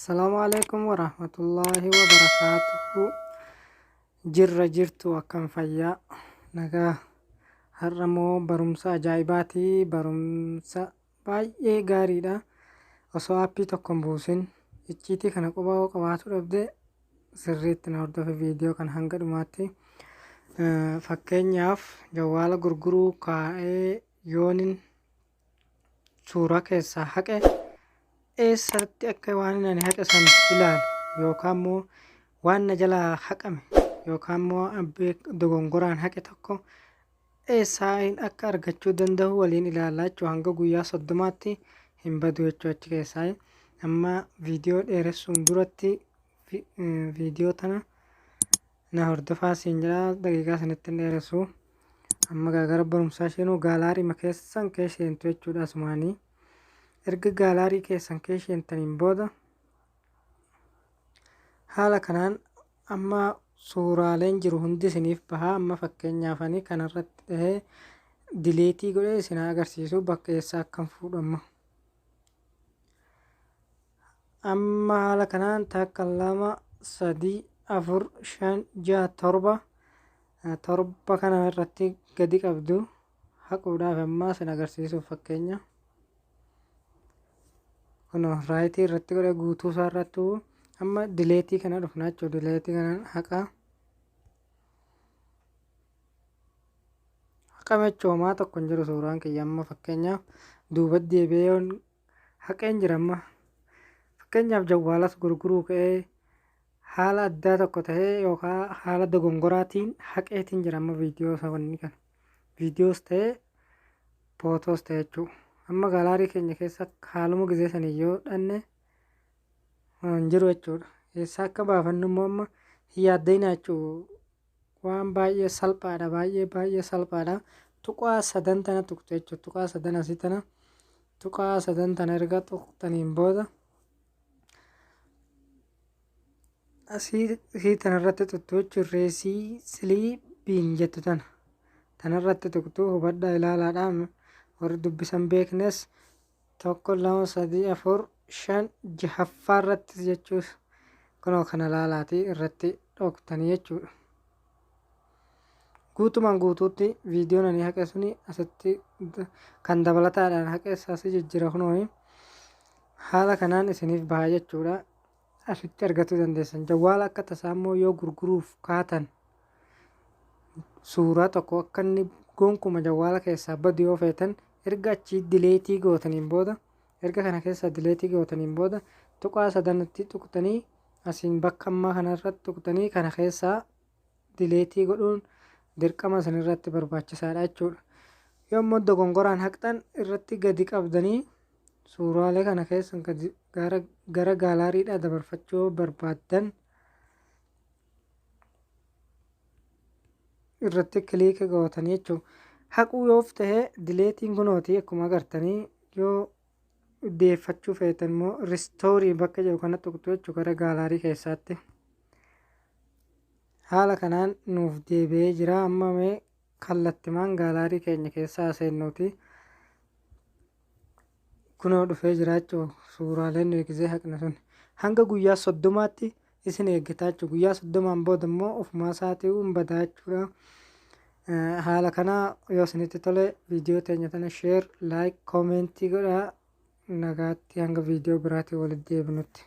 Assalamu alaikum warahmatullahi wabarakatuh. Jirtu akkam fayyaa nagaa. Har'a moo barumsa ajaa'ibaati. Barumsa baay'ee gaariidha. Osoo aappii tokko hin buusin icciitii kana quba qabaatu dhabde sirriitti na hordofe viidiyoo kan hanga dhumaatti. Fakkeenyaaf jawwaala gurguruu kaa'ee yoonin suuraa keessaa haqe eessatti akka waan ani haqe san ilaalu yookaan immoo waan na jalaa haqame yookaan immoo dogongoraan haqe tokko eessaa akka argachuu danda'u waliin ilaalaa jechuudha. Hanga guyyaa 30tti hin badu jechuudha achi keessaa. Amma viidiyoo dheeressuun duratti viidiyoo tana na hordofaa siin jedha. Daqiiqaa sanitti hin dheeressu. Amma gara barumsaa isheenuu gaalaarii keessan keesheentu jechuudha asumaanii. Erga gaalaarii keessan keesheentaniin booda haala kanaan amma suuraaleen jiru hundi isiniif bahaa. Amma fakkeenyaafanii kanarratti dhahee dileetii godhee isin agarsiisu bakka eessaa akkam fuudhamu. Amma haala kanaan takka 2 3 4 5 6 7 kana irratti gadi qabdu haquudhaaf ammaa isin agarsiisuuf fakkeenya. Kunoo raayitii irratti godhe guutuu isaa irratti amma dileetii kana dhufna jechuudha. Dileetii kana haqame jechuudha. Tokko hin jiru suuraan kiyya. Amma fakkeenyaaf duuba deebi'ee yoon haqeen jira. Amma fakkeenyaaf jawwaalas gurguruu ka'ee haala addaa tokko tahee yookaan haala dogongoraatiin haqeetiin jira. Amma viidiyoo isa wanni kana viidiyoos ta'ee footoos ta'ee jechuudha. Amma gaalaarii keenya keessa haaluma gizee sanii yoo dhanne hin jiru jechuudha. Eessaa akka baafannu immoo amma hin yaaddeenaa jechuudha. Waan baay'ee salphaadha. Baay'ee salphaadha. Tuqaa 3 tana tuqxu jechuudha. Tuqaa 3 asii tana tuqaa 3 tana erga tuqxaniin booda asii tanarratti tuqxu jechuudha. Reesii siliibiin jettu tanarratti tuqxu hubadhaa ilaalaadhaan. Warri dubbisan beeknes 1 2 3 4 5 6ffaa irratti jechuus kunoo kana ilaalaati irratti dhoktanii jechuudha. Guutumaan guutuutti viidiyoon ani haqe suni asitti kan dabalataadhaan haqeessa asii jijjiira kunoo haala kanaan isiniif bahaa jechuudha. Asitti argachuu dandeessan. Jawwaala akka tasaa immoo yoo gurguruuf kaatan suuraa tokko akka inni gonkuma jawwaala keessaa badu yoo feetan erga achii dileetii gootaniin booda erga kana keessa dileetii gootaniin booda tuqaa 3tti tuqxanii asiin bakka ammaa kanarratti tuqxanii kana keessaa dileetii godhuun dirqama isinirratti barbaachisaadha jechuudha. Yoo immoo dogongoraan haqxan irratti gadi qabdanii suuraalee kana keessa gara gaalaariidhaa dabarfachuu barbaaddan irratti kiliika gootanii jechuudha. Haquu yoof tahee dileetiin kunooti akkuma agartanii yoo deeffachuu feetan immoo ristoorii bakka jiru kana tuqxu jechuudha gara gaalaarii keessaatti. Haala kanaan nuuf deebi'ee jira. Amma mee kallattimaan gaalaarii keenya keessaa seennuuti. Kunoo dhufee jira jechuudha. Suuraaleen nuyi gizee haqne sun hanga guyyaa 30tti isin eeggataa jechuudha. Guyyaa 30 booda immoo ofumaa isaatii hin badaa jechuudha. Haala kana yoo isinitti tole viidiyoo teenya tana sheer laayik koomentii godhaa. Nagaatti hanga viidiyoo biraatii walitti deebinutti.